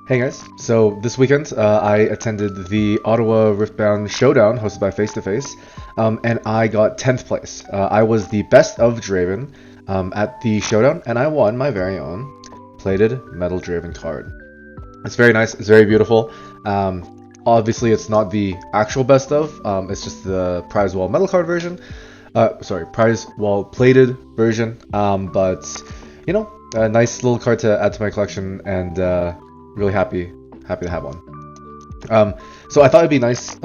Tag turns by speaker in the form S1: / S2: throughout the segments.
S1: Hey guys, so this weekend I attended the Ottawa Riftbound Showdown hosted by Face to Face, and I got 10th place. I was the best of Draven at the Showdown, and I won my very own plated metal Draven card. It's very nice, it's very beautiful. Obviously, it's not the actual best of, it's just the prize wall metal card version. Sorry, prize wall plated version, but you know, a nice little card to add to my collection, and really happy to have one. So I thought it'd be nice,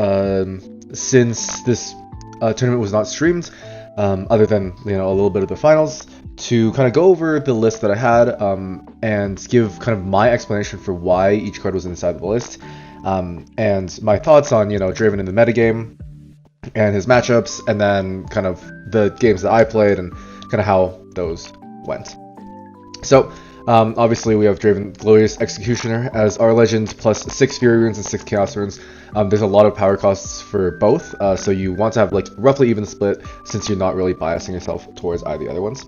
S1: since this tournament was not streamed, other than a little bit of the finals, to kind of go over the list that I had, and give kind of my explanation for why each card was inside the list, and my thoughts on Draven in the metagame and his matchups, and then kind of the games that I played and kind of how those went. So obviously we have Draven Glorious Executioner as our legend, plus 6 Fury runes and 6 Chaos runes. There's a lot of power costs for both, so you want to have like roughly even split, since you're not really biasing yourself towards either of the other ones.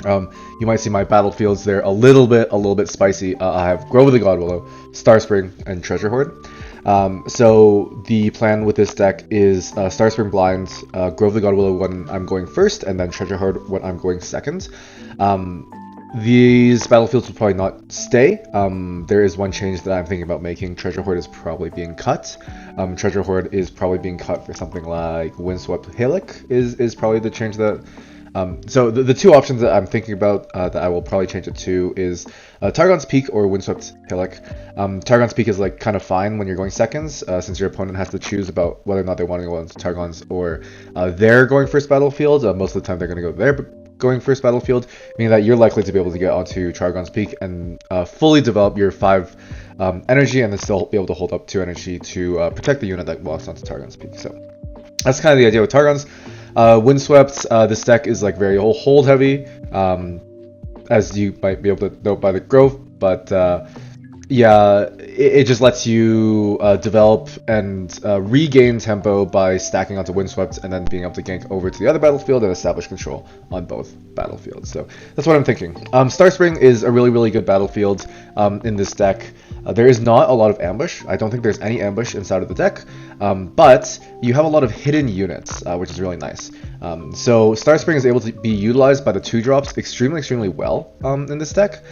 S1: You might see my battlefields there a little bit spicy. I have Grove of the Godwillow, Starspring, and Treasure Hoard. So the plan with this deck is Starspring blind, Grove of the Godwillow when I'm going first, and then Treasure Hoard when I'm going second. These battlefields will probably not stay. There is one change that I'm thinking about making. Treasure Hoard is probably being cut. Treasure Hoard is probably being cut for something like Windswept Hillock is probably the change that... So the two options that I'm thinking about that I will probably change it to is Targon's Peak or Windswept Hillock. Targon's Peak is like kind of fine when you're going seconds, since your opponent has to choose about whether or not they want to go into Targon's or they're going first battlefield. Most of the time they're going to go there. Going first battlefield, meaning that you're likely to be able to get onto Targon's Peak and fully develop your 5 energy, and then still be able to hold up 2 energy to protect the unit that walks onto Targon's Peak. So that's kind of the idea with Targon's. Windswept, this deck is like very hold heavy, as you might be able to note by the growth, but yeah, it just lets you develop and regain tempo by stacking onto Windswept and then being able to gank over to the other battlefield and establish control on both battlefields. So that's what I'm thinking. Starspring is a really good battlefield in this deck. There is not a lot of ambush. I don't think there's any ambush inside of the deck, but you have a lot of hidden units, which is really nice. So Starspring is able to be utilized by the 2-drops extremely well in this deck.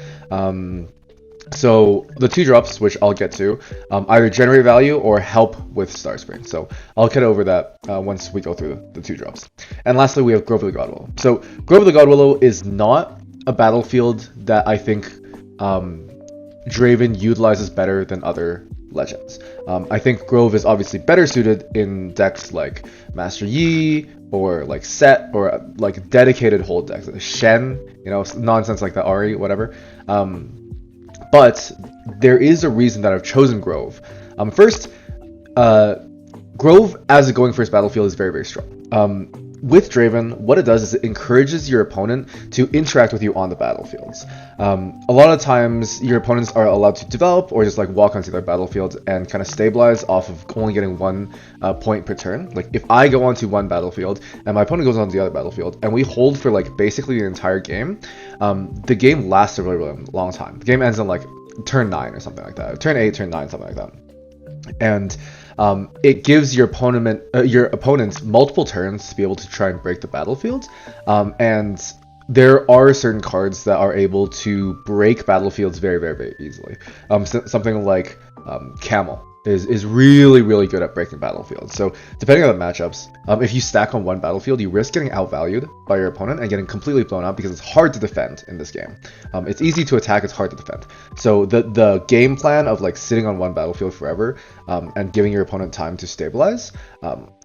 S1: So the 2-drops, which I'll get to, either generate value or help with Starspring. So I'll get over that once we go through the 2-drops. And lastly, we have Grove of the Godwillow. So Grove of the Godwillow is not a battlefield that I think Draven utilizes better than other legends. I think Grove is obviously better suited in decks like Master Yi or like Set or like dedicated hold decks, like Shen, nonsense like that, Ari, whatever. But there is a reason that I've chosen Grove. First, Grove as a going first battlefield is very strong. With Draven, what it does is it encourages your opponent to interact with you on the battlefields. A lot of times, your opponents are allowed to develop or just like walk onto their battlefield and kind of stabilize off of only getting 1 point per turn. Like if I go onto one battlefield and my opponent goes onto the other battlefield and we hold for like basically the entire game, the game lasts a really long time. The game ends on like turn 9 or something like that, turn 8, turn 9, something like that. And it gives your opponents multiple turns to be able to try and break the battlefield, and there are certain cards that are able to break battlefields very easily. Something like Camel is really good at breaking battlefields. So depending on the matchups, if you stack on one battlefield, you risk getting outvalued by your opponent and getting completely blown out because it's hard to defend in this game. It's easy to attack, it's hard to defend. So the game plan of like sitting on one battlefield forever and giving your opponent time to stabilize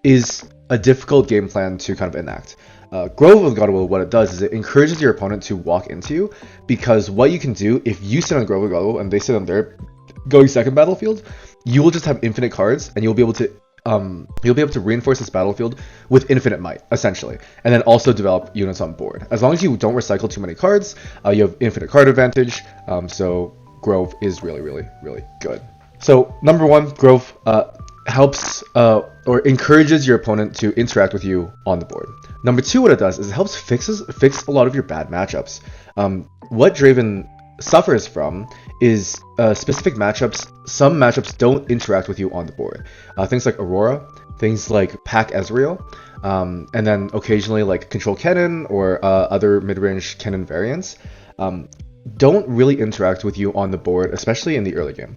S1: is a difficult game plan to kind of enact. Grove of Godwillow, what it does is it encourages your opponent to walk into you, because what you can do if you sit on Grove of Godwillow and they sit on their going second battlefield, you will just have infinite cards and you'll be able to reinforce this battlefield with infinite might, essentially, and then also develop units on board. As long as you don't recycle too many cards, you have infinite card advantage. So Grove is really good. So number 1, Grove helps or encourages your opponent to interact with you on the board. Number 2, what it does is it helps fix a lot of your bad matchups. What Draven suffers from is specific matchups. Some matchups don't interact with you on the board. Things like Aurora, things like Pack Ezreal, and then occasionally like Control Cannon or other mid-range Cannon variants don't really interact with you on the board, especially in the early game.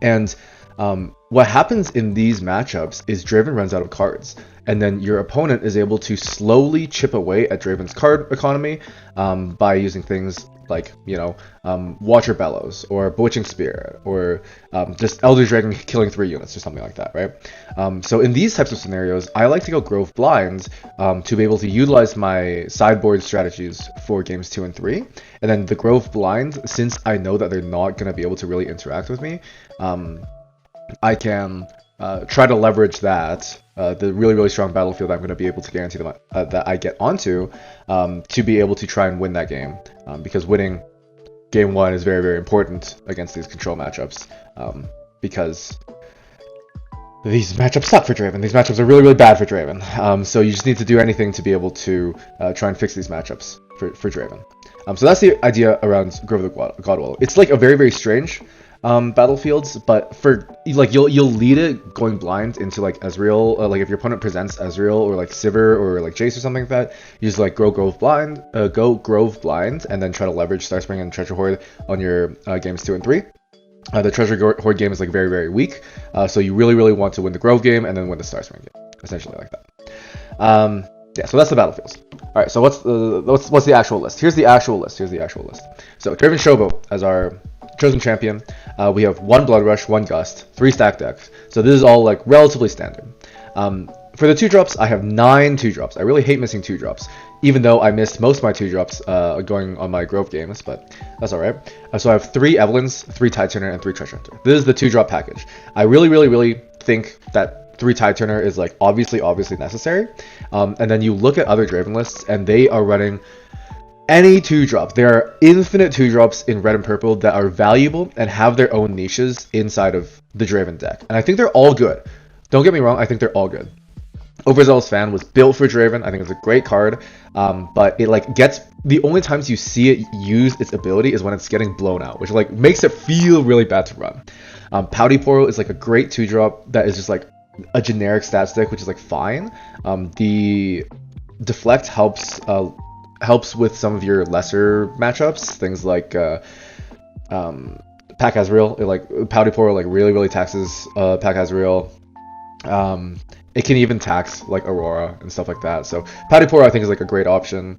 S1: And what happens in these matchups is Draven runs out of cards, and then your opponent is able to slowly chip away at Draven's card economy by using things like, Watcher Bellows or Bewitching Spear or just Elder Dragon killing 3 units or something like that, right? So in these types of scenarios, I like to go Grove Blind to be able to utilize my sideboard strategies for games 2 and 3. And then the Grove Blind, since I know that they're not going to be able to really interact with me, I can try to leverage that, the really, really strong battlefield I'm going to be able to guarantee that I get onto, to be able to try and win that game. Because winning game 1 is very, very important against these control matchups. Because these matchups suck for Draven. These matchups are really, really bad for Draven. So you just need to do anything to be able to try and fix these matchups for Draven. So that's the idea around Grove of the Godwall. It's like a very, very strange battlefields, but for like you'll lead it going blind into like Ezreal, like if your opponent presents Ezreal or like Sivir or like Jace or something like that, you just like go Grove Blind, and then try to leverage Starspring and Treasure Hoard on your games 2 and 3. The Treasure Hoard game is like very, very weak, so you really, really want to win the Grove game and then win the Starspring game, essentially like that. Yeah, so that's the battlefields. All right, so what's the actual list? Here's the actual list. So Draven Showboat as our chosen champion. We have 1 Blood Rush, 1 Gust, 3 stack decks. So this is all like relatively standard. For the 2-drops, I have 9 2-drops. I really hate missing 2-drops, even though I missed most of my 2-drops going on my Grove games, but that's all right. So I have 3 Evelyns, 3 Tide Turner, and 3 Treasure Hunter. This is the 2-drop package. I really, really, really think that 3 Tide Turner is like obviously necessary. And then you look at other Draven lists, and they are running any 2-drop. There are infinite 2-drops in red and purple that are valuable and have their own niches inside of the Draven deck. And I think they're all good. Don't get me wrong, I think they're all good. Overzealous Fan was built for Draven. I think it's a great card, but it like gets, the only times you see it use its ability is when it's getting blown out, which like makes it feel really bad to run. Pouty Poro is like a great 2-drop that is just like a generic stat stick, which is like fine. The Deflect helps with some of your lesser matchups, things like Pack Ezreal. Like Pouty Poro like really, really taxes Pack Ezreal. It can even tax like Aurora and stuff like that. So Pouty Poro I think is like a great option.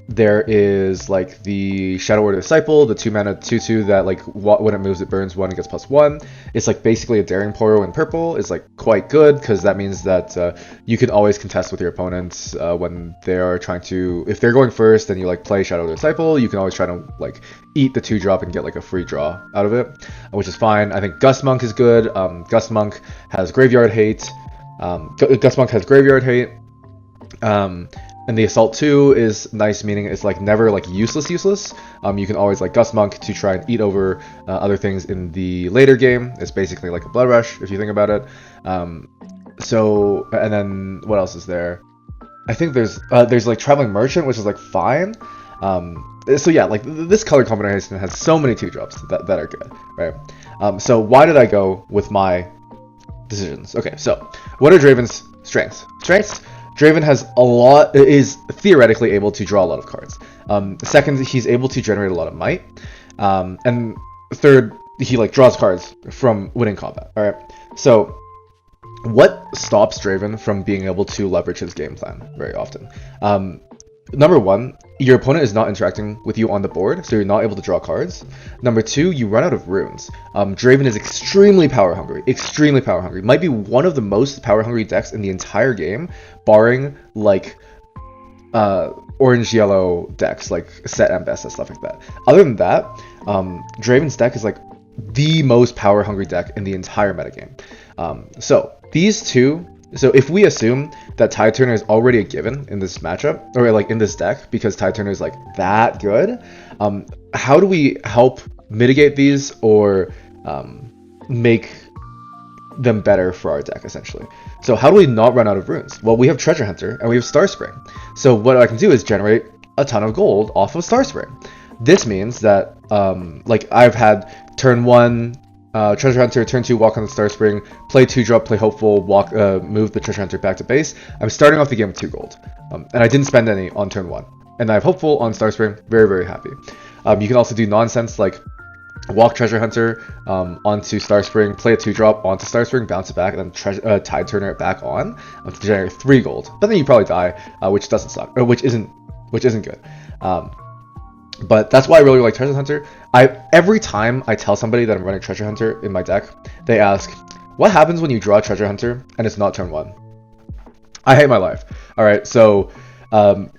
S1: There is like the Shadow Warrior Disciple, the 2-mana 2/2 that like when it moves it burns 1 and gets +1. It's like basically a Daring Poro in purple. It's like quite good because that means that you can always contest with your opponents when they are trying to, if they're going first and you like play Shadow Warrior Disciple, you can always try to like eat the 2-drop and get like a free draw out of it, which is fine. I think Gust Monk is good. Gust Monk has Graveyard Hate. Gust Monk has Graveyard Hate. And the Assault 2 is nice, meaning it's like never like useless. You can always like Gust Monk to try and eat over other things in the later game. It's basically like a Blood Rush if you think about it. So, and then what else is there? I think there's like Traveling Merchant, which is like fine. So yeah, like this color combination has so many 2-drops that are good, right? So why did I go with my decisions? Okay, so what are Draven's strengths? Draven is theoretically able to draw a lot of cards. Second, he's able to generate a lot of might. And third, he like draws cards from winning combat. All right. So what stops Draven from being able to leverage his game plan very often? Number 1, your opponent is not interacting with you on the board, so you're not able to draw cards. Number 2, you run out of runes. Draven is extremely power hungry. Might be one of the most power hungry decks in the entire game, barring like orange-yellow decks like Set and Best and stuff like that. Other than that, Draven's deck is like the most power hungry deck in the entire metagame. So these two. So if we assume that Tide Turner is already a given in this matchup, or like in this deck, because Tide Turner is like that good, how do we help mitigate these or make them better for our deck, essentially? So how do we not run out of runes? Well, we have Treasure Hunter and we have Starspring. So what I can do is generate a ton of gold off of Starspring. This means that like I've had turn 1 Treasure Hunter, turn 2 walk on the Star Spring, play 2-drop, play Hopeful, walk move the Treasure Hunter back to base. I'm starting off the game with 2 gold, and I didn't spend any on turn 1. And I have Hopeful on Star Spring, very, very happy. You can also do nonsense like walk Treasure Hunter onto Star Spring, play a 2-drop onto Star Spring, bounce it back, and then Tide Turner it back on to generate 3 gold. But then you probably die, which doesn't suck, or which isn't good. But that's why I really like Treasure Hunter. Every time I tell somebody that I'm running Treasure Hunter in my deck, they ask, what happens when you draw Treasure Hunter and it's not turn 1? I hate my life. Alright, so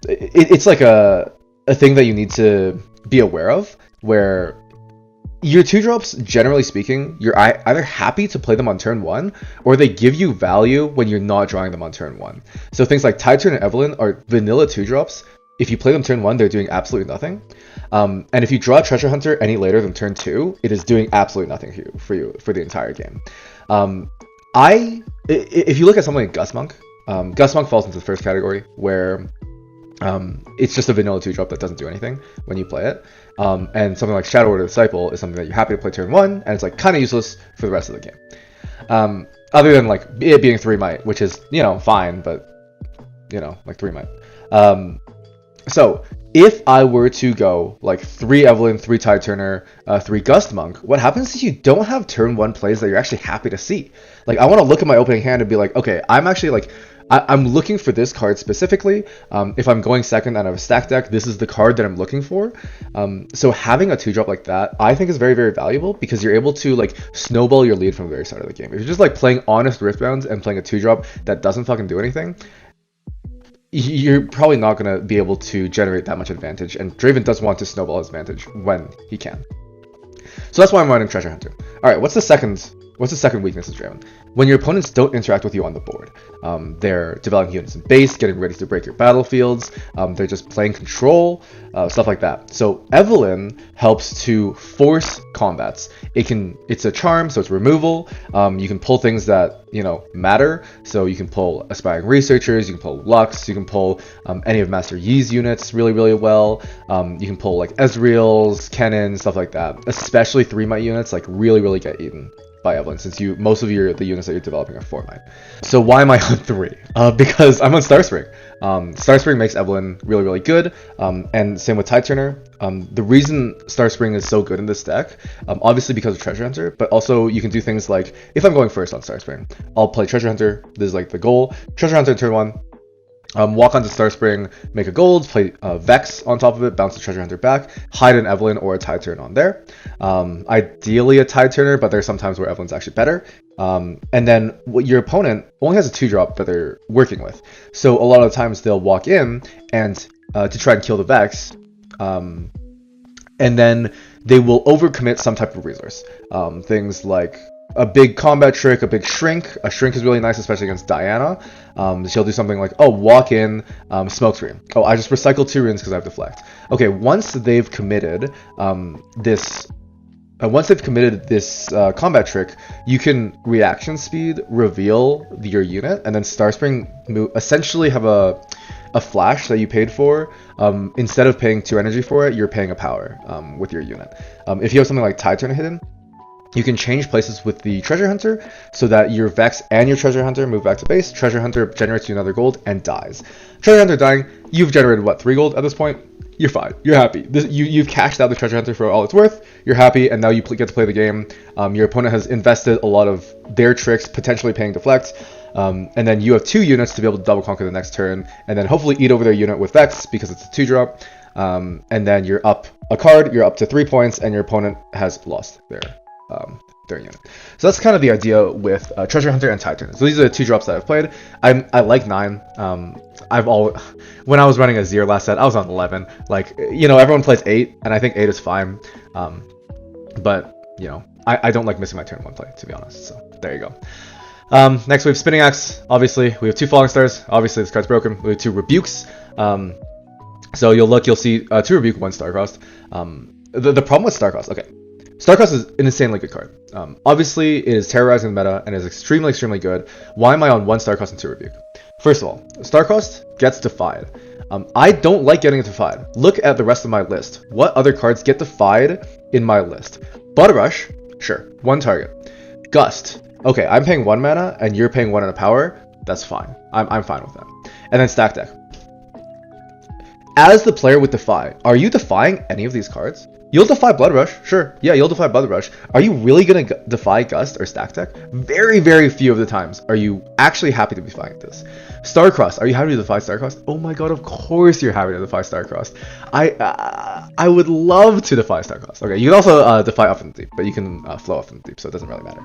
S1: it's like a thing that you need to be aware of, where your 2-drops, generally speaking, you're either happy to play them on turn 1, or they give you value when you're not drawing them on turn 1. So things like Tide Turn and Evelyn are vanilla 2-drops. If you play them turn 1, they're doing absolutely nothing. And if you draw Treasure Hunter any later than turn 2, it is doing absolutely nothing for you for the entire game. If you look at something like Gust Monk falls into the first category, where it's just a vanilla 2-drop that doesn't do anything when you play it. And something like Shadow Order Disciple is something that you're happy to play turn 1, and it's like kind of useless for the rest of the game. Other than like it being 3 might, which is, fine, but like 3 might. So if I were to go like 3 Evelyn, 3 Tide Turner, 3 Gust Monk, what happens is you don't have turn 1 plays that you're actually happy to see. Like, I want to look at my opening hand and be like, okay, I'm actually like, I'm looking for this card specifically. If I'm going second and I have a stack deck, this is the card that I'm looking for. So having a 2-drop like that, I think is very, very valuable, because you're able to like snowball your lead from the very start of the game. If you're just like playing honest Riftbounds and playing a 2-drop that doesn't fucking do anything, you're probably not going to be able to generate that much advantage, and Draven does want to snowball his advantage when he can. So that's why I'm running Treasure Hunter. Alright, what's the second weakness of Draven? When your opponents don't interact with you on the board. They're developing units in base, getting ready to break your battlefields, they're just playing control, stuff like that. So Evelyn helps to force combats. It's a charm, so it's removal. You can pull things that matter. So you can pull Aspiring Researchers, you can pull Lux, you can pull any of Master Yi's units really, really well. You can pull like Ezreal's, Kennen, stuff like that. Especially 3 might units like really, really get eaten by Evelyn, since most of the units that you're developing are 4 might. So why am I on 3? Because I'm on Star Spring. Star Spring makes Evelyn really, really good, and same with Tide Turner. The reason Star Spring is so good in this deck, obviously because of Treasure Hunter, but also you can do things like, if I'm going first on Star Spring, I'll play Treasure Hunter. This is like the goal. Treasure Hunter turn 1. Walk onto Star Spring, make a gold, play Vex on top of it, bounce the Treasure Hunter back, hide an Evelyn or a Tide Turner on there. Ideally a Tide Turner, but there's some times where Evelyn's actually better. And then your opponent only has a 2-drop that they're working with. So a lot of times they'll walk in and to try and kill the Vex, and then they will overcommit some type of resource. Things like a big combat trick, a big shrink. A shrink is really nice, especially against Diana. She'll do something like, walk in, smokescreen. I just recycled 2 runes because I have deflect. Okay, once they've committed this combat trick, you can reaction speed reveal your unit, and then Star Spring essentially have a flash that you paid for. Instead of paying 2 energy for it, you're paying a power with your unit. If you have something like Tide Turner hidden, you can change places with the Treasure Hunter so that your Vex and your Treasure Hunter move back to base. Treasure Hunter generates you another gold and dies. Treasure Hunter dying, you've generated 3 gold at this point? You're fine. You're happy. You've cashed out the Treasure Hunter for all it's worth. You're happy, and now you get to play the game. Your opponent has invested a lot of their tricks, potentially paying deflect. And then you have 2 units to be able to double conquer the next turn, and then hopefully eat over their unit with Vex because it's a 2-drop. And then you're up a card, you're up to 3 points, and your opponent has lost their unit. So that's kind of the idea with Treasure Hunter and Tide Turner. So these are the 2-drops that I've played. I like 9. When I was running a Zir last set, I was on 11. Like, everyone plays 8, and I think 8 is fine. But I don't like missing my turn 1 play, to be honest. So there you go. Next we have Spinning Axe. Obviously we have 2 Falling Stars. Obviously this card's broken. We have 2 Rebukes. So you'll see 2 Rebuke, 1 Starcrossed. The problem with Starcrossed, okay. Starcrossed is an insanely good card. Obviously, it is terrorizing the meta and is extremely, extremely good. Why am I on 1 Starcrossed and 2 Rebuke? First of all, Star-Crossed gets defied. I don't like getting defied. Look at the rest of my list. What other cards get defied in my list? Blood Rush, sure, 1 target. Gust, okay, I'm paying 1 mana and you're paying 1 and a power. That's fine. I'm fine with that. And then Stack Deck. As the player with Defy, are you defying any of these cards? You'll defy Blood Rush, sure. Yeah, you'll defy Blood Rush. Are you really going to defy Gust or Stack Deck? Very, very few of the times are you actually happy to be defying this. Star-Crossed, are you happy to defy Star-Crossed? Oh my god, of course you're happy to defy Star-Crossed. I would love to defy Star-Crossed. Okay, you can also defy Up from the Deep, but you can flow Up from the Deep, so it doesn't really matter.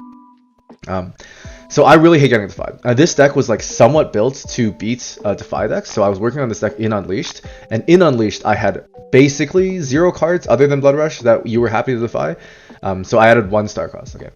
S1: So I really hate getting defied. This deck was like somewhat built to beat defy decks, so I was working on this deck in Unleashed, and in Unleashed I had basically 0 cards other than Blood Rush that you were happy to defy. So I added 1 Star-Crossed. Okay.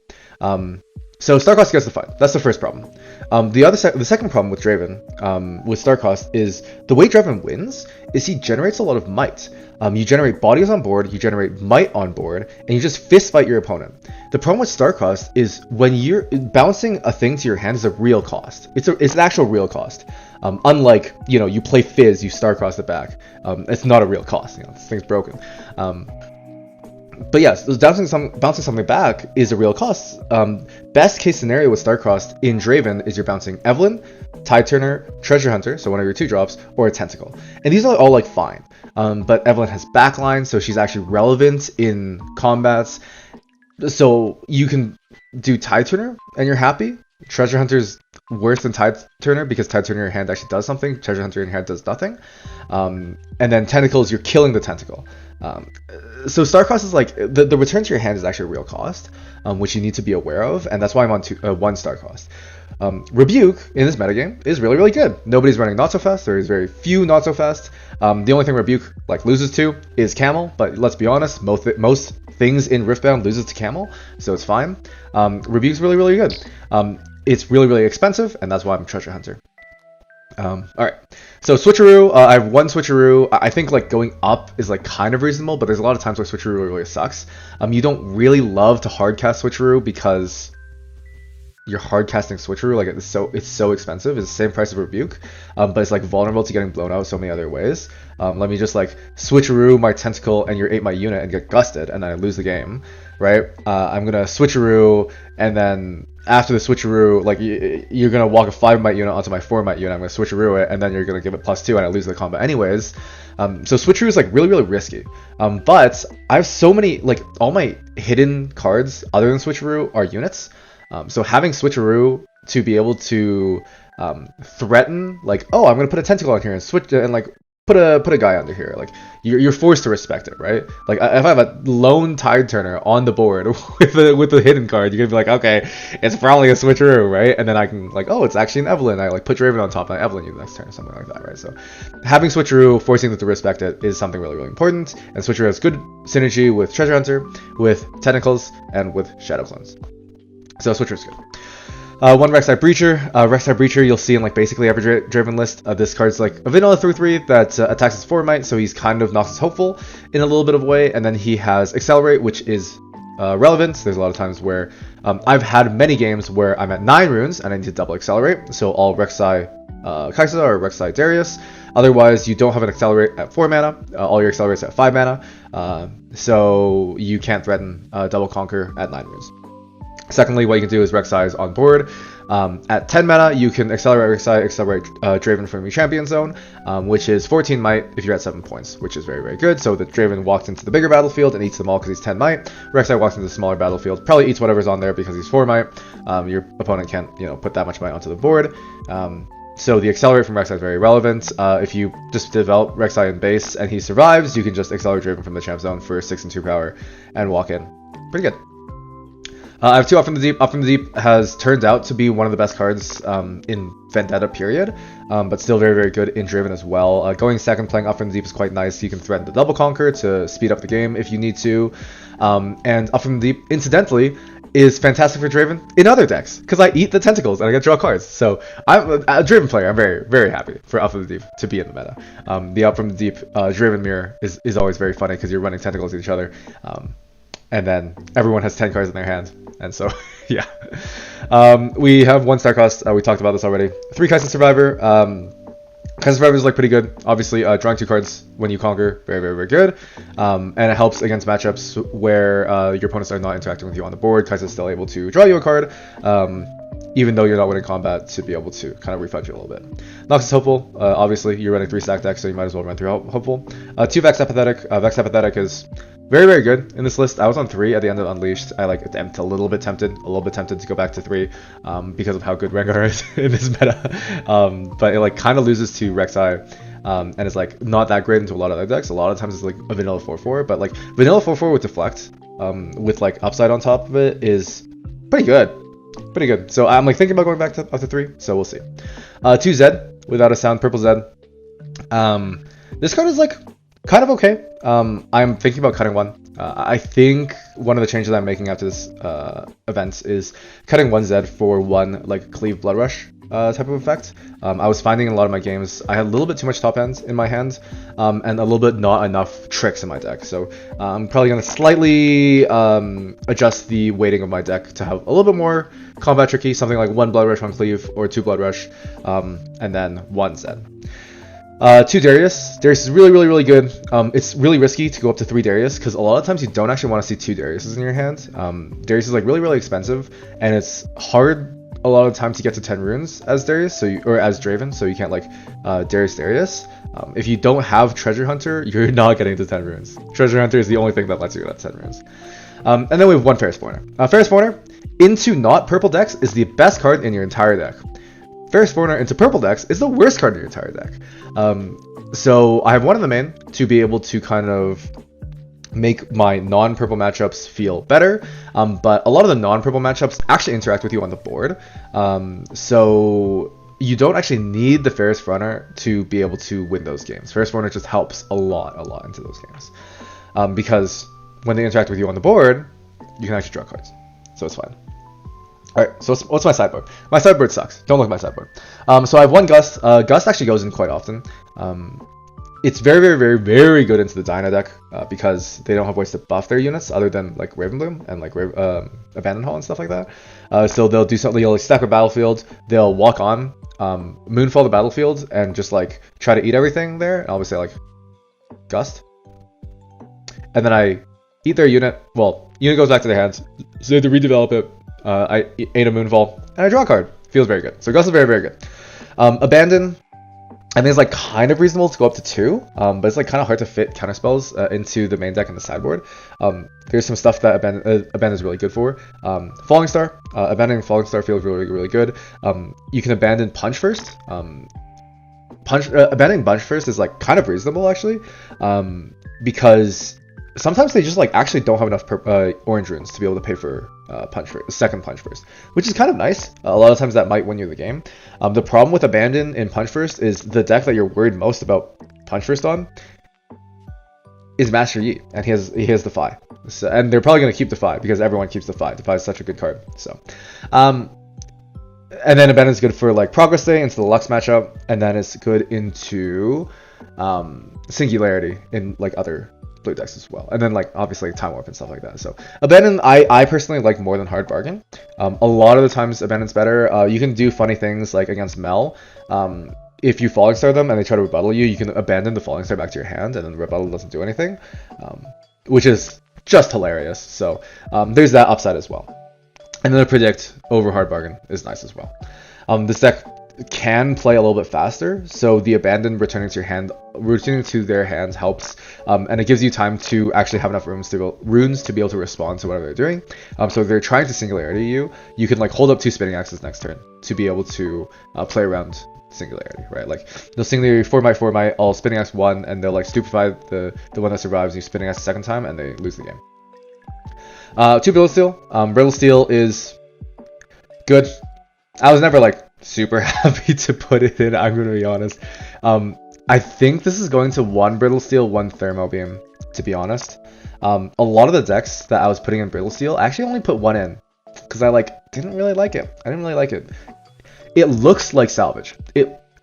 S1: So Star-Crossed gets defied. That's the first problem. The second problem with Draven, with Star-Crossed, is the way Draven wins is he generates a lot of might. You generate bodies on board, you generate might on board, and you just fist fight your opponent. The problem with Star-Crossed is when you're bouncing a thing to your hand is a real cost. It's an actual real cost. Unlike, you play Fizz, you Star-Cross it back. It's not a real cost. This thing's broken. But yes, bouncing something back is a real cost. Best case scenario with Star-Crossed in Draven is you're bouncing Evelyn, Tide Turner, Treasure Hunter, so one of your 2 drops, or a Tentacle. And these are all like fine. But Evelyn has backline, so she's actually relevant in combats. So you can do Tide Turner and you're happy. Treasure Hunter's worse than Tide Turner because Tide Turner in your hand actually does something. Treasure Hunter in your hand does nothing. And then Tentacles, you're killing the Tentacle. So Star-Crossed is like, the return to your hand is actually a real cost, which you need to be aware of, and that's why I'm on 1 Star-Crossed. Rebuke in this metagame is really, really good. Nobody's running Not So Fast. There's very few Not So Fast. The only thing Rebuke loses to is Camel, but let's be honest, most things in Riftbound loses to Camel, so it's fine. Rebuke's really, really good. It's really, really expensive, and that's why I'm Treasure Hunter. Alright, so Switcheroo, I have 1 Switcheroo. I think going up is kind of reasonable, but there's a lot of times where Switcheroo really sucks. You don't really love to hardcast Switcheroo because you're hardcasting Switcheroo, it's so expensive. It's the same price of Rebuke, but it's vulnerable to getting blown out so many other ways. Let me just Switcheroo my Tentacle and your 8 my unit and get gusted, and then I lose the game, right? I'm gonna Switcheroo, and then after the Switcheroo, you're gonna walk a 5 might unit onto my 4 might unit. I'm gonna Switcheroo it, and then you're gonna give it +2, and I lose the combat anyways. So Switcheroo is really, really risky. But I have so many all my hidden cards other than Switcheroo are units. So having Switcheroo to be able to threaten, oh, I'm gonna put a Tentacle on here and switch and put a guy under here. You're forced to respect it, right? If I have a lone Tide Turner on the board with the hidden card, you're gonna be okay, it's probably a Switcheroo, right? And then I can oh, it's actually an Evelyn. I put Draven on top and Evelyn you the next turn or something like that, right? So having Switcheroo, forcing them to respect it is something really, really important. And Switcheroo has good synergy with Treasure Hunter, with Tentacles, and with Shadow Clones. So Switcheroo's good. 1 Rek'Sai Breacher. Rek'Sai Breacher you'll see in basically every Draven list. This card's a vanilla 3/3 that attacks his 4 might, so he's kind of Noxus hopeful in a little bit of a way. And then he has Accelerate, which is relevant. There's a lot of times where I've had many games where I'm at 9 runes and I need to double Accelerate. So all Rek'Sai Kaisa or Rek'Sai Darius. Otherwise, you don't have an Accelerate at 4 mana. All your Accelerates at 5 mana. So you can't threaten double Conquer at 9 runes. Secondly, what you can do is Rek'Sai is on board. At 10 mana, you can Accelerate Rek'Sai, Accelerate Draven from your Champion Zone, which is 14 might if you're at 7 points, which is very, very good. So the Draven walks into the bigger battlefield and eats them all because he's 10 might. Rek'Sai walks into the smaller battlefield, probably eats whatever's on there because he's 4 might. Your opponent can't, put that much might onto the board. So the Accelerate from Rek'Sai is very relevant. If you just develop Rek'Sai in base and he survives, you can just Accelerate Draven from the Champ Zone for 6 and 2 power and walk in. Pretty good. I have 2 Up from the Deep. Up from the Deep has turned out to be one of the best cards in Vendetta period, but still very, very good in Draven as well. Going second, playing Up from the Deep is quite nice. You can threaten the double conquer to speed up the game if you need to. And Up from the Deep, incidentally, is fantastic for Draven in other decks, because I eat the Tentacles and I get to draw cards. So I'm a Draven player. I'm very, very happy for Up from the Deep to be in the meta. The Up from the Deep Draven mirror is always very funny because you're running Tentacles at each other. And then everyone has 10 cards in their hand. And so, yeah. We have 1 star cost. We talked about this already. 3 Kaisen Survivor. Kaisen Survivor is like pretty good. Obviously, drawing 2 cards when you conquer, very, very, very good. And it helps against matchups where your opponents are not interacting with you on the board. Kaisen's still able to draw you a card, even though you're not winning combat, to be able to kind of refund you a little bit. Nox is Hopeful. Obviously, you're running 3 stack decks, so you might as well run 3 Hopeful. 2 Vex Apathetic. Vex Apathetic is very, very good in this list. I was on 3 at the end of Unleashed. I am a little bit tempted to go back to 3 because of how good Rengar is in this meta. But it like kind of loses to Rek'Sai. And it's like not that great into a lot of other decks. A lot of times it's like a vanilla 4/4, but like vanilla 4/4 with Deflect, with like upside on top of it is pretty good. Pretty good. So I'm like thinking about going back to up to 3, so we'll see. 2 Zed, without a sound, purple Zed. This card is like kind of okay. I'm thinking about cutting 1. I think one of the changes I'm making after this event is cutting 1 Zed for 1 like Cleave Blood Rush type of effect. I was finding in a lot of my games I had a little bit too much top end in my hand, and a little bit not enough tricks in my deck. So I'm probably going to slightly adjust the weighting of my deck to have a little bit more combat tricky, something like 1 Blood Rush, 1 Cleave, or 2 Blood Rush, and then 1 Zed. 2 Darius. Darius is really, really, really good. It's really risky to go up to 3 Darius because a lot of times you don't actually want to see 2 Dariuses in your hand. Darius is like really, really expensive, and it's hard a lot of the time to get to 10 runes as Darius, or as Draven, so you can't like Darius. If you don't have Treasure Hunter, you're not getting to 10 runes. Treasure Hunter is the only thing that lets you get to 10 runes. And then we have 1 Ferris Spawner. Ferris Spawner into not purple decks is the best card in your entire deck. Ferris Spawner into purple decks is the worst card in your entire deck. So I have 1 in the main to be able to kind of make my non-purple matchups feel better, but a lot of the non-purple matchups actually interact with you on the board, so you don't actually need the Ferris Spawner to be able to win those games. Ferris Spawner just helps a lot into those games, because when they interact with you on the board, you can actually draw cards, so it's fine. Alright, so what's my sideboard? My sideboard sucks. Don't look at my sideboard. So I have 1 Gust. Gust actually goes in quite often. It's very, very, very, very good into the Dyna deck because they don't have ways to buff their units other than like Ravenbloom and like Abandon Hall and stuff like that. So they'll do something, they'll like stack a battlefield, they'll walk on, moonfall the battlefield, and just like try to eat everything there. And I'll just say like Gust. And then I eat their unit. Well, unit goes back to their hands, so they have to redevelop it. I ate a moonfall, and I draw a card. Feels very good. So Gust is very, very good. Abandon, I think it's like kind of reasonable to go up to 2, but it's like kind of hard to fit counter spells into the main deck and the sideboard. There's some stuff that Abandon is really good for. Falling Star, abandoning Falling Star feels really, really good. You can abandon Punch First. Abandoning Punch First is like kind of reasonable actually, because sometimes they just like actually don't have enough orange runes to be able to pay for second Punch First, which is kind of nice. A lot of times that might win you the game. The problem with Abandon in Punch First is the deck that you're worried most about Punch First on is Master Yi, and he has Defy. So, and they're probably going to keep Defy because everyone keeps Defy. Defy is such a good card. So, and then Abandon is good for like Progress Day into the Lux matchup, and then it's good into Singularity in like other blue decks as well, and then like obviously Time Warp and stuff like that. So Abandon I personally like more than Hard Bargain. A lot of the times Abandon's better. You can do funny things like against Mel. If you Falling Star them and they try to rebuttal you, you can abandon the Falling Star back to your hand, and then the rebuttal doesn't do anything, which is just hilarious. So there's that upside as well. And then the Predict over Hard Bargain is nice as well. This deck can play a little bit faster, so the Abandon returning to their hands helps, and it gives you time to actually have enough runes to be able to respond to whatever they're doing. So if they're trying to Singularity you can like hold up 2 Spinning Axes next turn to be able to play around Singularity, right? Like they'll Singularity 4x4 might, I'll Spinning Axe 1, and they'll like stupefy the one that survives, and you Spinning Axe the second time, and they lose the game. 2 Brittle Steel. Brittle Steel is good. I was never like super happy to put it in, I'm going to be honest. I think this is going to 1 Brittle Steel, 1 Thermo Beam, to be honest. A lot of the decks that I was putting in Brittle Steel, I actually only put 1 in because I didn't really like it. It looks like salvage.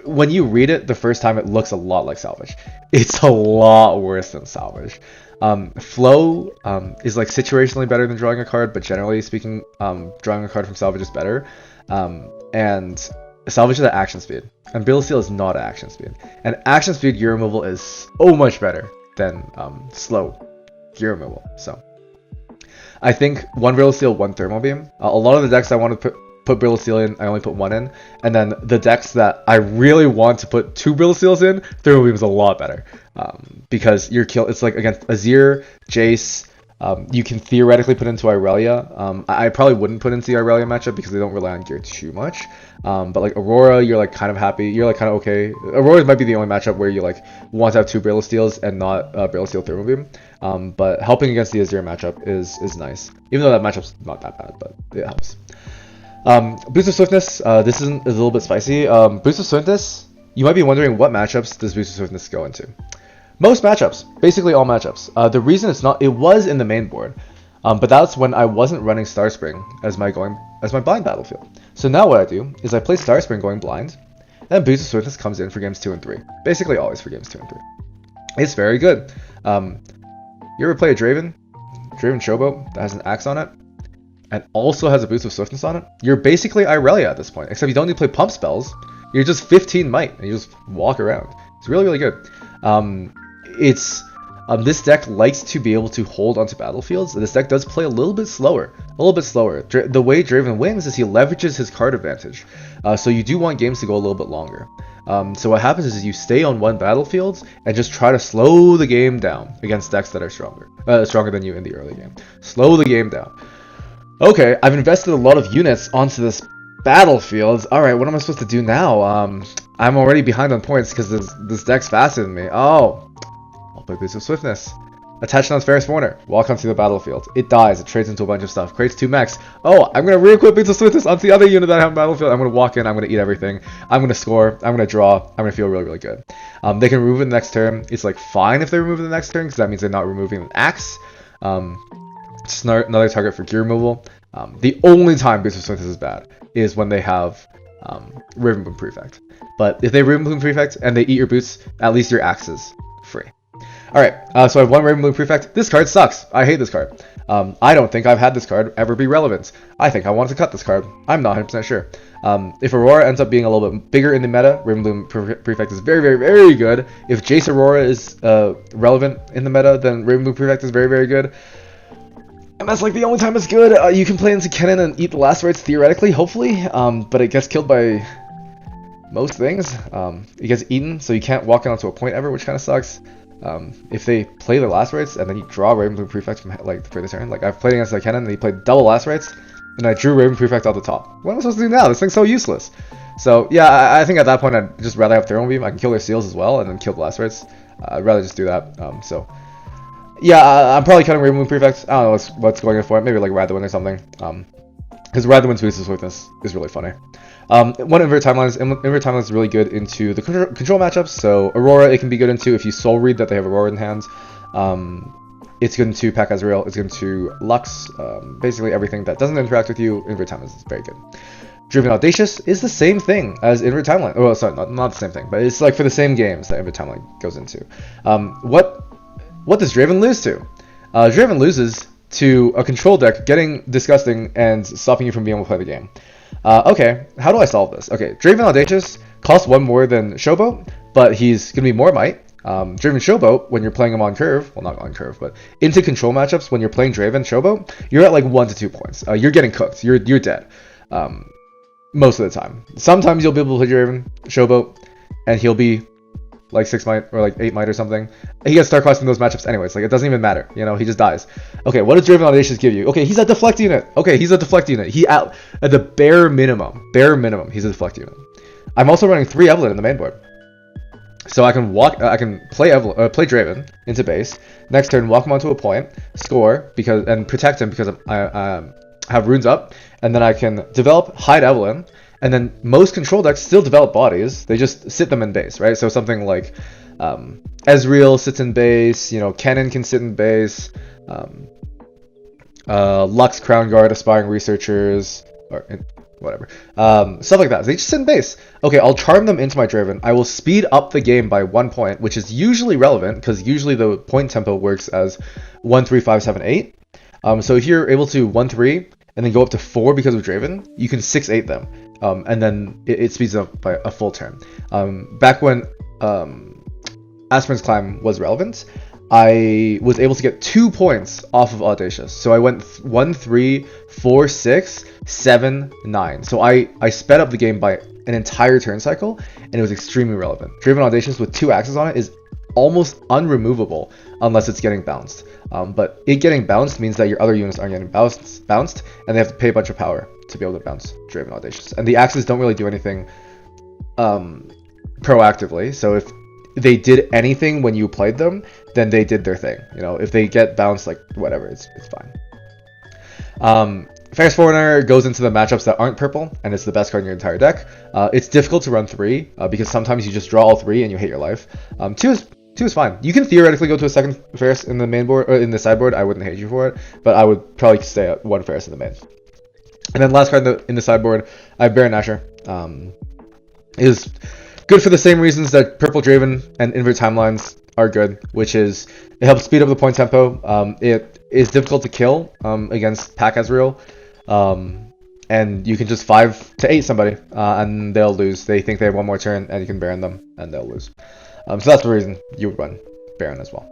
S1: when you read it the first time, it looks a lot like Salvage. It's a lot worse than Salvage. Flow is like situationally better than drawing a card, but generally speaking, drawing a card from Salvage is better. And Salvage is at action speed, and Bill of Steel is not at action speed. And action speed gear removal is so much better than slow gear removal. So I think one Bill of Steel, one Thermal Beam. A lot of the decks I want to put Bill of Steel in, I only put one in. And then the decks that I really want to put two Bill of Steels in, Thermal Beam is a lot better. Because your kill, it's like against Azir, Jace, you can theoretically put into Irelia. I probably wouldn't put into the Irelia matchup because they don't rely on gear too much. But like Aurora, you're like kind of happy. You're like kind of okay. Aurora might be the only matchup where you like want to have two Bill of Steels and not Bill of Steel Thermal Beam. But helping against the Azir matchup is nice. Even though that matchup's not that bad, but it helps. Boost of Swiftness, this is a little bit spicy. Boost of Swiftness, you might be wondering what matchups does Boost of Swiftness go into. Most matchups, basically all matchups. The reason it was in the main board, but that's when I wasn't running Starspring as my blind battlefield. So now what I do is I play Starspring going blind, then Boost of Swiftness comes in for games 2 and 3. Basically always for games 2 and 3. It's very good. You ever play a Draven Showboat that has an axe on it, and also has a Boost of Swiftness on it? You're basically Irelia at this point, except you don't need to play pump spells. You're just 15 might, and you just walk around. It's really, really good. This deck likes to be able to hold onto battlefields. This deck does play a little bit slower. The way Draven wins is he leverages his card advantage. So you do want games to go a little bit longer. So what happens is you stay on one battlefield and just try to slow the game down against decks that are stronger than you in the early game. Slow the game down. Okay, I've invested a lot of units onto this battlefield. Alright, what am I supposed to do now? I'm already behind on points because this deck's faster than me. Oh, I'll play Boost of Swiftness. Attach non-Ferrous Warner. Walk onto the battlefield. It dies. It trades into a bunch of stuff. Creates 2 mechs. Oh, I'm going to re-equip Boost of Swiftness onto the other unit that I have on the battlefield. I'm going to walk in. I'm going to eat everything. I'm going to score. I'm going to draw. I'm going to feel really, really good. They can remove it the next turn. It's like fine if they remove it the next turn because that means they're not removing an axe. Just another target for gear removal. The only time Boost of Swiftness is bad is when they have Riftbound Prefect. But if they Riftbound Prefect and they eat your boots, at least your axe is free. Alright, so I have one Riftbound Prefect. This card sucks. I hate this card. I don't think I've had this card ever be relevant. I think I want to cut this card. I'm not 100% sure. If Aurora ends up being a little bit bigger in the meta, Riftbound Prefect is very, very, very good. If Jace Aurora is relevant in the meta, then Riftbound Prefect is very, very good. And that's like the only time it's good. You can play into Kennen and eat the last rites theoretically, hopefully, but it gets killed by most things. It gets eaten, so you can't walk onto a point ever, which kind of sucks. If they play the last rites and then you draw Riftbound Prefect from like for the turn, like I've played against Kennen and he played double last rites, and I drew Riftbound Prefect off the top. What am I supposed to do now? This thing's so useless. So yeah, I think at that point I'd just rather have Thermal Beam. I can kill their seals as well and then kill the last rites. I'd rather just do that. So. Yeah, I'm probably cutting Riftbound Prefect. I don't know what's going in for it. Maybe like Ride the Wind or something. Because Ride the Wind's Boost of Swiftness is really funny. One Invert Timeline is really good into the control matchups. So Aurora, it can be good into if you Soul Read that they have Aurora in hand. It's good into Pack Azrael. It's good into Lux. Basically everything that doesn't interact with you, Invert Timeline is very good. Draven Audacious is the same thing as Invert Timeline. Well, sorry, not the same thing, but it's like for the same games that Invert Timeline goes into. What does Draven lose to? Draven loses to a control deck getting disgusting and stopping you from being able to play the game. Okay, how do I solve this? Okay, Draven Audacious costs 1 more than Showboat, but he's going to be more might. Draven Showboat, when you're playing him on curve, well not on curve, but into control matchups, when you're playing Draven Showboat, you're at like 1 to 2 points. You're getting cooked. You're dead. Most of the time. Sometimes you'll be able to play Draven Showboat, and he'll be like 6 might or like 8 might or something. He gets star crossed in those matchups anyways. Like it doesn't even matter. You know, he just dies. Okay, what does Draven Audacious give you? Okay, he's a deflect unit. He at the bare minimum, he's a deflect unit. I'm also running 3 Evelyn in the main board. So I can play Draven into base. Next turn, walk him onto a point, score and protect him because I have runes up, and then I can develop hide Evelyn. And then most control decks still develop bodies. They just sit them in base, right? So something like Ezreal sits in base. You know, Kennen can sit in base. Lux, Crown Guard, Aspiring Researchers, or whatever. Stuff like that. They just sit in base. Okay, I'll charm them into my Draven. I will speed up the game by 1 point, which is usually relevant because usually the point tempo works as 1, 3, 5, 7, 8. So if you're able to 1, 3 and then go up to 4 because of Draven, you can 6, 8 them, and then it speeds up by a full turn. Back when Aspirin's Climb was relevant, I was able to get 2 points off of Audacious. So I went 1, 3, 4, 6, 7, 9. So I sped up the game by an entire turn cycle, and it was extremely relevant. Draven Audacious with 2 axes on it is almost unremovable unless it's getting bounced. But it getting bounced means that your other units aren't getting bounced, and they have to pay a bunch of power to be able to bounce Draven Audacious. And the axes don't really do anything proactively. So if they did anything when you played them, then they did their thing. You know, if they get bounced, like whatever, it's fine. Fast Foreigner goes into the matchups that aren't purple, and it's the best card in your entire deck. It's difficult to run 3 because sometimes you just draw all 3 and you hate your life. 2 is fine. You can theoretically go to a second Ferris in the main board or in the sideboard. I wouldn't hate you for it, but I would probably stay at 1 Ferris in the main. And then last card in the sideboard, I have Baron Nashor. Is good for the same reasons that Purple Draven and Invert Timelines are good, which is it helps speed up the point tempo. It is difficult to kill against Pack Ezreal, and you can just 5 to 8 somebody and they'll lose. They think they have 1 more turn and you can Baron them and they'll lose. So that's the reason you would run Baron as well.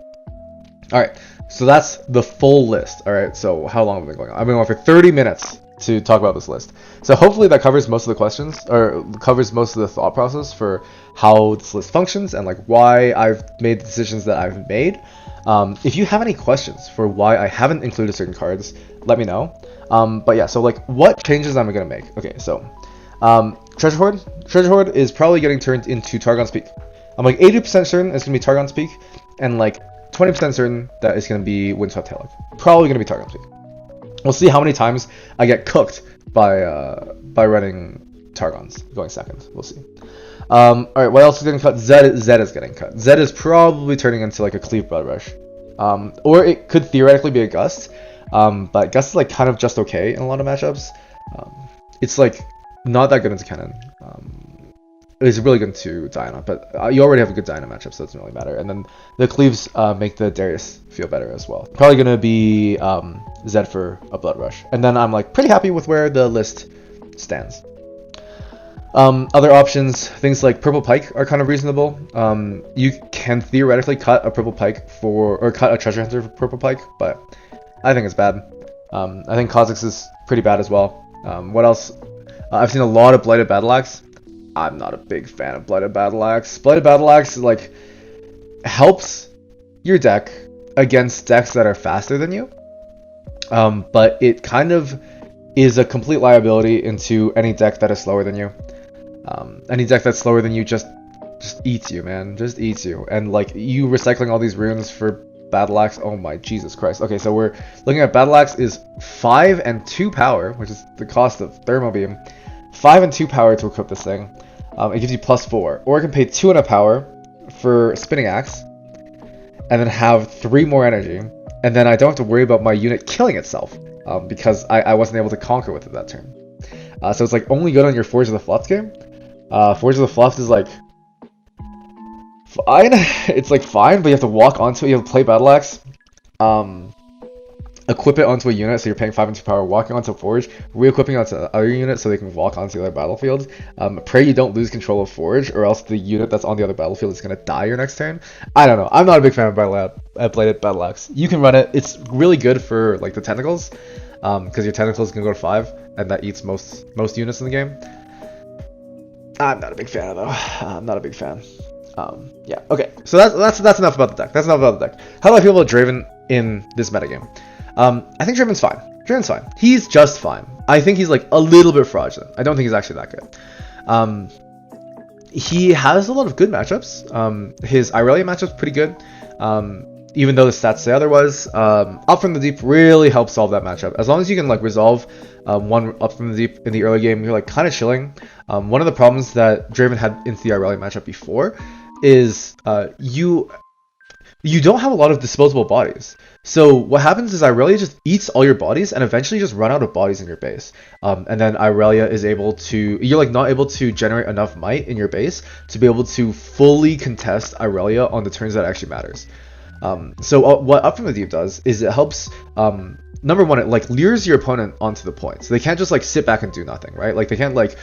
S1: Alright, so that's the full list. Alright, so how long have I been going on? I've been going for 30 minutes to talk about this list. So hopefully that covers most of the questions, or covers most of the thought process for how this list functions and like why I've made the decisions that I've made. If you have any questions for why I haven't included certain cards, let me know. But yeah, so like what changes am I going to make? Okay, so Treasure Hoard. Treasure Hoard is probably getting turned into Targon's Peak. I'm like 80% certain it's going to be Targon's Peak, and like 20% certain that it's going to be Windswept Hillock. Probably going to be Targon's Peak. We'll see how many times I get cooked by running Targons going second. We'll see. Alright, what else is getting cut? Zed is getting cut. Zed is probably turning into like a Cleave Blood Rush. Or it could theoretically be a Gust. But Gust is like kind of just okay in a lot of matchups. It's like not that good into Cannon. It's really good to Diana, but you already have a good Diana matchup, so it doesn't really matter. And then the Cleaves make the Darius feel better as well. Probably going to be Zed for a Blood Rush. And then I'm like pretty happy with where the list stands. Other options, things like Purple Pike are kind of reasonable. You can theoretically cut a Purple Pike or cut a Treasure Hunter for Purple Pike, but I think it's bad. I think Kha'Zix is pretty bad as well. What else? I've seen a lot of Blighted Battle Axe. I'm not a big fan of Blighted Battle Axe. Blighted Battle Axe like helps your deck against decks that are faster than you, but it kind of is a complete liability into any deck that is slower than you. Any deck that's slower than you just eats you, man. Just eats you. And like you recycling all these runes for Battle Axe, oh my Jesus Christ. Okay, so we're looking at Battle Axe is 5 and 2 power, which is the cost of Thermal Beam. 5 and 2 power to equip this thing. It gives you +4, or it can pay 2 and a power for Spinning Axe, and then have 3 more energy, and then I don't have to worry about my unit killing itself, because I wasn't able to conquer with it that turn. So it's like only good on your Forge of the Fluff game. Forge of the Fluff is like fine. It's like fine, but you have to walk onto it. You have to play Battle Axe, equip it onto a unit, so you're paying 5 and 2 power, walking onto a Forge, re-equipping onto other units so they can walk onto the other battlefield. Pray you don't lose control of Forge, or else the unit that's on the other battlefield is going to die your next turn. I don't know. I'm not a big fan of Blighted Battle Axe. You can run it. It's really good for like the tentacles, because your tentacles can go to 5, and that eats most units in the game. I'm not a big fan, though. I'm not a big fan. Yeah, okay. So that's enough about the deck. That's enough about the deck. How do I feel about Draven in this metagame? I think Draven's fine. Draven's fine. He's just fine. I think he's like a little bit fraudulent. I don't think he's actually that good. He has a lot of good matchups. His Irelia matchup's pretty good. Even though the stats say otherwise. Up from the Deep really helps solve that matchup. As long as you can like resolve one Up from the Deep in the early game, you're like kind of chilling. One of the problems that Draven had into the Irelia matchup before is you don't have a lot of disposable bodies. So what happens is Irelia just eats all your bodies and eventually just run out of bodies in your base. And then Irelia is able to, you're like not able to generate enough might in your base to be able to fully contest Irelia on the turns that actually matters. So what Up from the Deep does is it helps, number one, it like lures your opponent onto the point. So they can't just like sit back and do nothing, right? Like they can't like,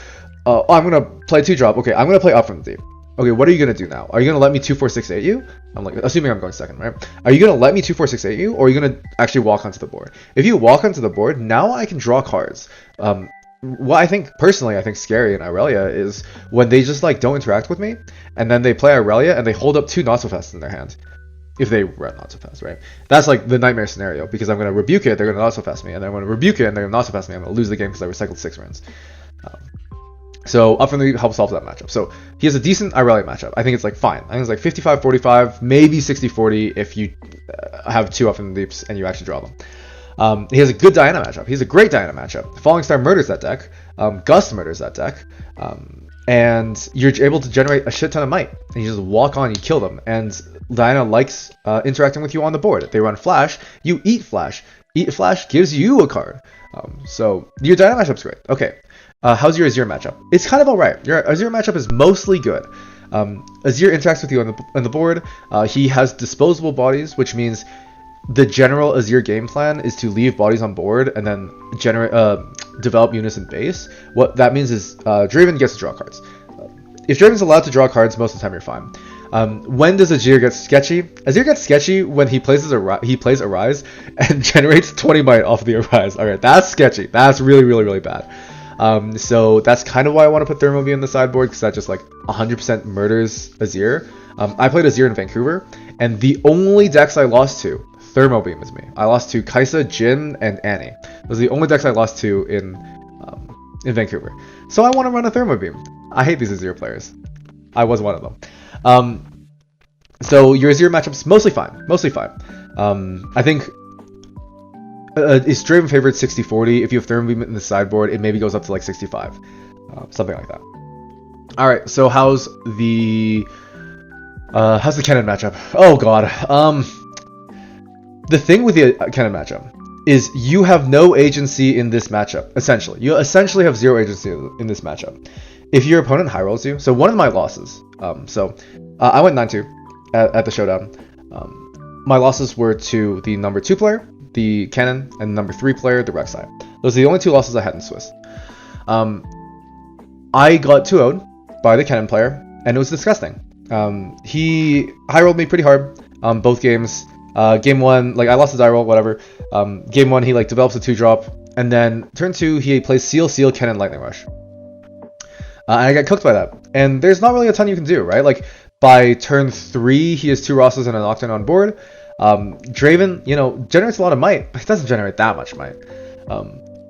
S1: oh, I'm gonna play 2-drop. Okay, I'm gonna play Up from the Deep. Okay, what are you gonna do now? Are you gonna let me 2-4-6-8 you? I'm like, assuming I'm going second, right? Are you gonna let me 2-4-6-8 you, or are you gonna actually walk onto the board? If you walk onto the board, now I can draw cards. What I think personally, I think scary in Irelia is when they just like don't interact with me, and then they play Irelia and they hold up 2 not so fast in their hand. If they run not so fast, right? That's like the nightmare scenario because I'm gonna rebuke it, they're gonna not so fast me, and then I'm gonna rebuke it and they're gonna not so fast me. I'm gonna lose the game because I recycled 6 runs. So Up from the Deep helps solve that matchup. So he has a decent Irelia matchup. I think it's like fine. I think it's like 55-45, maybe 60-40 if you have 2 Up from the Deeps and you actually draw them. He has a good Diana matchup. He has a great Diana matchup. Falling Star murders that deck. Gust murders that deck. And you're able to generate a shit ton of might. And you just walk on, you kill them. And Diana likes interacting with you on the board. They run Flash, you eat Flash. Eat Flash gives you a card. So your Diana matchup's great. Okay. How's your Azir matchup? It's kind of alright. Your Azir matchup is mostly good. Azir interacts with you on the board. He has disposable bodies, which means the general Azir game plan is to leave bodies on board and then develop units in base. What that means is Draven gets to draw cards. If Draven's allowed to draw cards, most of the time you're fine. When does Azir get sketchy? Azir gets sketchy when he plays Arise and generates 20 might off of the Arise. Alright, that's sketchy. That's really, really, really bad. So that's kind of why I want to put Thermo Beam in the sideboard, because that just like 100% murders Azir. I played Azir in Vancouver, and the only decks I lost to, Thermo Beam is me. I lost to Kaisa, Jin, and Annie. Those are the only decks I lost to in Vancouver. So I want to run a Thermo Beam. I hate these Azir players. I was one of them. So your Azir matchup's mostly fine. Mostly fine. I think it's Draven favorite 60-40. If you have Thermo Beam in the sideboard, it maybe goes up to like 65. Something like that. Alright, so how's the Kennen matchup? Oh god. The thing with the Kennen matchup is you have no agency in this matchup, essentially. You essentially have 0 agency in this matchup. If your opponent high rolls you, so one of my losses, I went 9-2 at the Showdown. My losses were to the number 2 player, the Kennen, and number 3 player, the Rek'Sai. Those are the only 2 losses I had in Swiss. I got 2-0'd by the Kennen player, and it was disgusting. He high rolled me pretty hard both games. Game 1, like I lost his die roll, whatever. Game 1, he like develops a 2-drop, and then turn 2, he plays Seal, Kennen, Lightning Rush. And I got cooked by that. And there's not really a ton you can do, right? Like by turn 3, he has 2 Rosses and a Nocturne on board. Draven, generates a lot of might, but it doesn't generate that much might.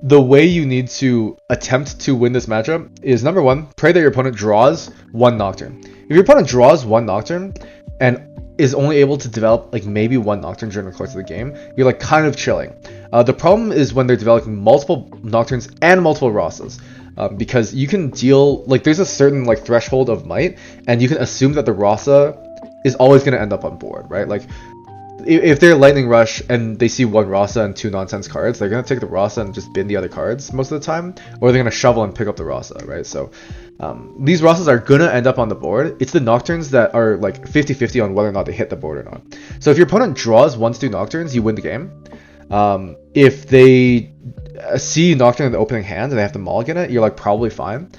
S1: The way you need to attempt to win this matchup is, number 1, pray that your opponent draws 1 Nocturne. If your opponent draws 1 Nocturne and is only able to develop like maybe 1 Nocturne during the course of the game, you're like kind of chilling. The problem is when they're developing multiple Nocturnes and multiple Rosses. Because you can deal, like there's a certain like threshold of might, and you can assume that the Rasa is always going to end up on board, right? Like if they're Lightning Rush and they see 1 Rasa and 2 nonsense cards, they're going to take the Rasa and just bin the other cards most of the time, or they're going to shovel and pick up the Rasa, right? So these Rasas are going to end up on the board. It's the Nocturnes that are like 50-50 on whether or not they hit the board or not. So if your opponent draws 1 to 2 Nocturnes, you win the game. If they see Nocturne in the opening hand and they have to mulligan it, you're like probably fine.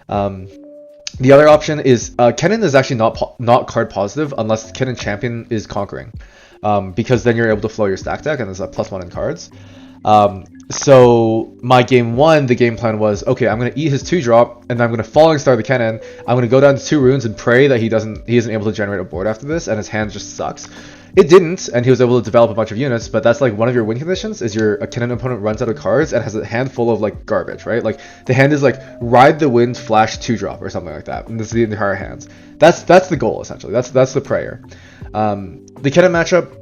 S1: The other option is Kennen is actually not card positive unless Kennen Champion is conquering, because then you're able to flow your stack deck and there's a +1 in cards. So my game 1, the game plan was, okay, I'm gonna eat his 2-drop and then I'm gonna Falling Star the Kennen. I'm gonna go down to 2 runes and pray that he isn't able to generate a board after this, and his hand just sucks. It didn't, and he was able to develop a bunch of units, but that's like one of your win conditions is a Kennen opponent runs out of cards and has a hand full of like garbage, right? Like the hand is like Ride the Wind, Flash 2-drop or something like that, and this is the entire hands. That's the goal essentially. That's the prayer. The Kennen matchup,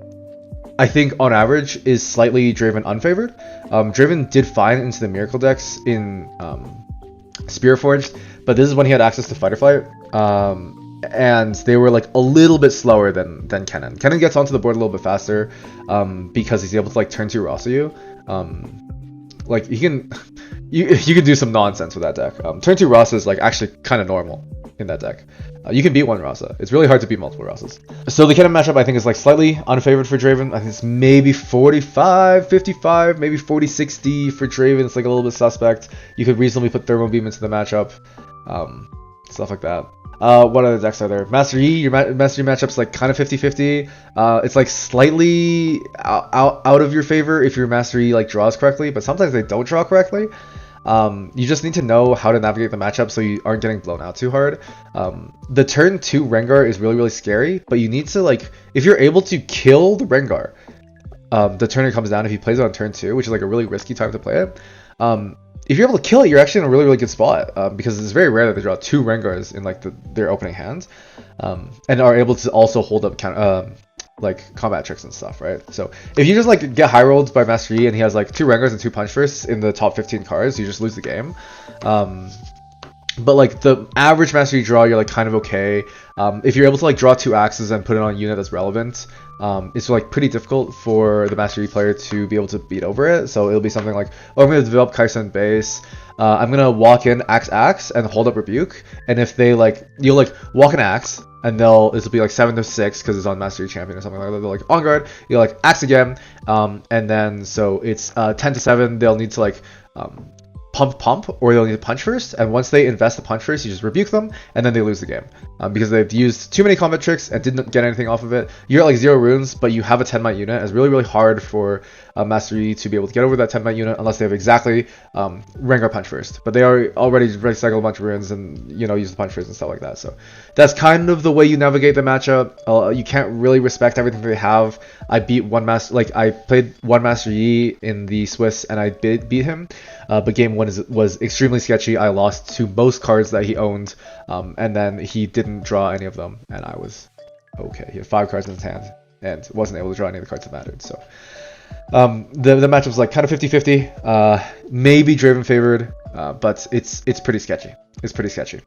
S1: I think on average is slightly Draven unfavored. Draven did fine into the Miracle decks in Spearforged, but this is when he had access to Fight or Flight. and they were like a little bit slower than Kennen. Kennen gets onto the board a little bit faster because he's able to like turn 2 Rasa you. Like you can do some nonsense with that deck. Turn 2 Rasa is like actually kind of normal in that deck. You can beat 1 Rasa. It's really hard to beat multiple Rasas. So the Kennen matchup I think is like slightly unfavored for Draven. I think it's maybe 45-55, maybe 40-60 for Draven. It's like a little bit suspect. You could reasonably put Thermal Beam into the matchup. Stuff like that. What other decks are there? Master Yi, your Master Yi matchup's like kind of 50-50. It's like slightly out of your favor if your Master Yi like draws correctly, but sometimes they don't draw correctly. You just need to know how to navigate the matchup so you aren't getting blown out too hard. The turn 2 Rengar is really, really scary, but you need to like, if you're able to kill the Rengar, the turn it comes down if he plays it on turn 2, which is like a really risky time to play it. If you're able to kill it, you're actually in a really, really good spot because it's very rare that they draw 2 Rengars in like their opening hand, and are able to also hold up like combat tricks and stuff, right? So if you just like get high rolled by Master Yi and he has like 2 Rengars and 2 Punch Fists in the top 15 cards, you just lose the game. But like the average Master Yi draw, you're like kind of okay. If you're able to like draw 2 axes and put it on a unit that's relevant, it's like pretty difficult for the Master Yi player to be able to beat over it. So it'll be something like, oh, I'm going to develop Kai'Sa in base. I'm going to walk in axe and hold up Rebuke. And if they like, you'll like walk an axe and this will be like 7-6 because it's on Master Yi Champion or something like that. They're like on guard, you'll like axe again. And then so it's 10-7. They'll need to like pump, or they'll need to punch first, and once they invest the punch first, you just rebuke them, and then they lose the game because they've used too many combat tricks and didn't get anything off of it. You're at like 0 runes, but you have a 10 might unit. It's really, really hard for Master Yi to be able to get over that 10 might unit unless they have exactly Rengar punch first, but they are already recycle a bunch of runes and use the punch first and stuff like that. So that's kind of the way you navigate the matchup. You can't really respect everything they have. I beat I played 1 Master Yi in the Swiss and I beat him, but game 1 was extremely sketchy. I lost to most cards that he owned, and then he didn't draw any of them, and I was okay. He had 5 cards in his hand and wasn't able to draw any of the cards that mattered. So the matchup's like kind of 50-50, maybe Draven favored, but it's pretty sketchy. It's pretty sketchy.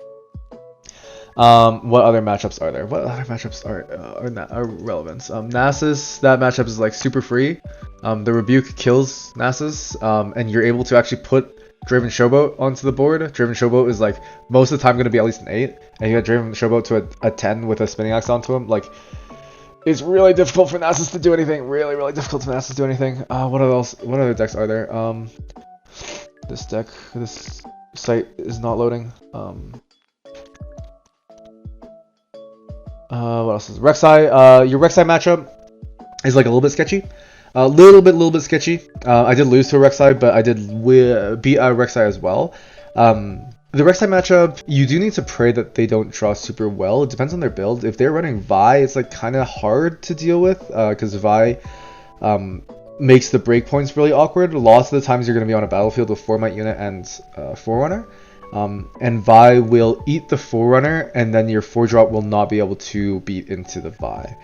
S1: What other matchups are there? What other matchups are relevant? Nasus, that matchup is like super free. The Rebuke kills Nasus, and you're able to actually put Draven Showboat onto the board. Draven Showboat is like most of the time going to be at least an 8, and you got Draven Showboat to a 10 with a Spinning Axe onto him. Like, it's really difficult for Nasus to do anything. Really, really difficult for Nasus to do anything. What else? What other decks are there? This site is not loading. What else is Rek'Sai? Your Rek'Sai matchup is like a little bit sketchy. A little bit sketchy. I did lose to a Rek'Sai, but I did beat a Rek'Sai as well. The Rek'Sai matchup, you do need to pray that they don't draw super well. It depends on their build. If they're running Vi, it's like kind of hard to deal with because Vi makes the breakpoints really awkward. Lots of the times you're going to be on a battlefield with 4 might unit and Forerunner. And Vi will eat the Forerunner, and then your 4-drop will not be able to beat into the Vi.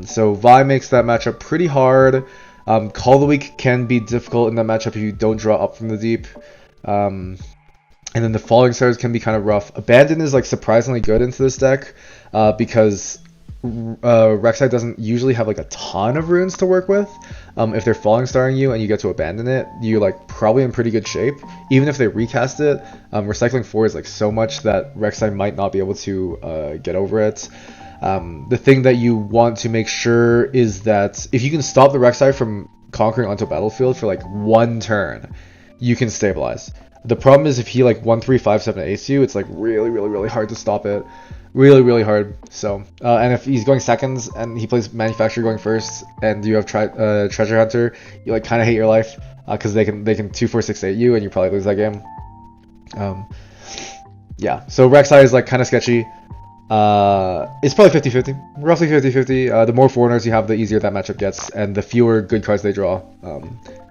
S1: So Vi makes that matchup pretty hard. Call of the Week can be difficult in that matchup if you don't draw up from the deep. And then the Falling Stars can be kind of rough. Abandon is like surprisingly good into this deck because Rek'Sai doesn't usually have like a ton of runes to work with. If they're Falling Starring you and you get to abandon it, you're like probably in pretty good shape. Even if they recast it, recycling 4 is like so much that Rek'Sai might not be able to get over it. The thing that you want to make sure is that if you can stop the Rek'Sai from conquering onto a battlefield for like 1 turn, you can stabilize. The problem is if he like 1, 3, 5, 7 ace you, it's like really hard to stop it. Really hard. So and if he's going seconds and he plays Manufacturer going first, and you have Treasure Hunter, you like kind of hate your life because they can 2, 4, 6, 8 you, and you probably lose that game. Yeah. So Rek'Sai is like kind of sketchy. It's probably 50-50, roughly 50-50. The more foreigners you have, the easier that matchup gets, and the fewer good cards they draw,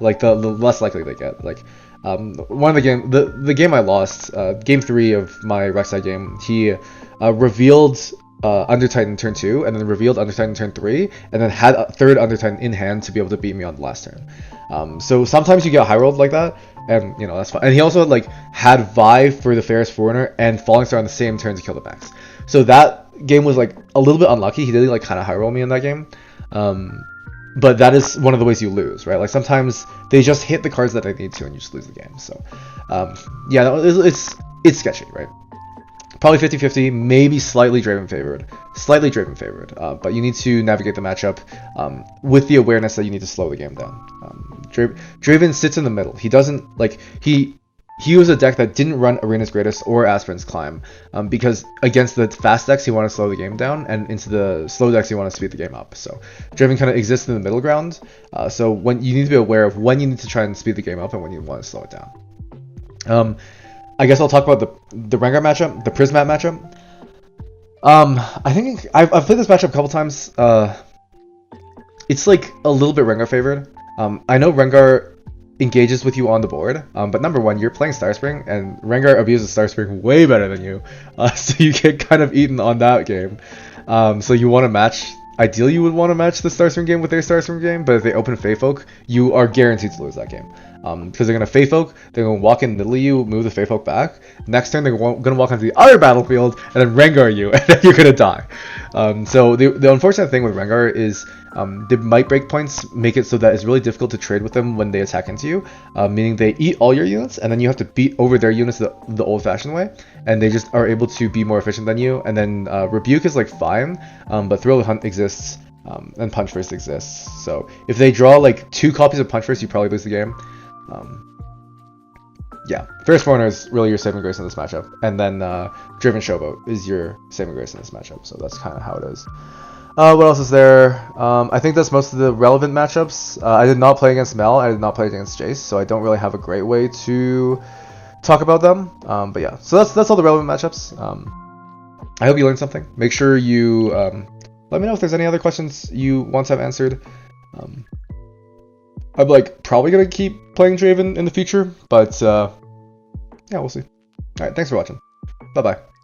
S1: like the less likely they get. Like one of the game I lost, game 3 of my Rek'Sai game, he revealed Under Titan turn 2, and then revealed Under Titan turn 3, and then had a 3rd Under Titan in hand to be able to beat me on the last turn. So sometimes you get high rolled like that, and that's fine. And he also like had Vi for the Fairest Foreigner and Falling Star on the same turn to kill the Max. So that game was like a little bit unlucky. He did like kind of high roll me in that game. But that is one of the ways you lose, right? Like sometimes they just hit the cards that they need to, and you just lose the game. So, yeah, no, it's sketchy, right? Probably 50-50, maybe slightly Draven favored, but you need to navigate the matchup with the awareness that you need to slow the game down. Draven sits in the middle. He doesn't like he was a deck that didn't run Arena's Greatest or Aspirant's Climb because against the fast decks, you want to slow the game down, and into the slow decks, you want to speed the game up. So Draven kind of exists in the middle ground. So when you need to be aware of when you need to try and speed the game up and when you want to slow it down. I guess I'll talk about the Rengar matchup, the Prismat matchup. I think I've played this matchup a couple times. It's like a little bit Rengar favored. I know Rengar engages with you on the board, but number one, you're playing Starspring, and Rengar abuses Starspring way better than you, so you get kind of eaten on that game. So you want to match. Ideally, you would want to match the Starspring game with their Starspring game, but if they open Fey Folk, you are guaranteed to lose that game. Because they're going to Fey Folk, they're going to walk in middle of you, move the Fey Folk back. Next turn, they're going to walk onto the other battlefield, and then Rengar you, and then you're going to die. So the unfortunate thing with Rengar is the might break points make it so that it's really difficult to trade with them when they attack into you, meaning they eat all your units, and then you have to beat over their units the old-fashioned way, and they just are able to be more efficient than you. And then Rebuke is like fine, but Thrill of Hunt exists, and Punch First exists. So if they draw like 2 copies of Punch First, you probably lose the game. Yeah, First Foreigner is really your saving grace in this matchup, and then Driven Showboat is your saving grace in this matchup. So that's kind of how it is. What else is there? I think that's most of the relevant matchups. I did not play against Mel. I did not play against Jace, so I don't really have a great way to talk about them. But yeah, so that's all the relevant matchups. I hope you learned something. Make sure you let me know if there's any other questions you want to have answered. I'm like probably gonna keep playing Draven in the future, but yeah, we'll see. All right, thanks for watching. Bye bye.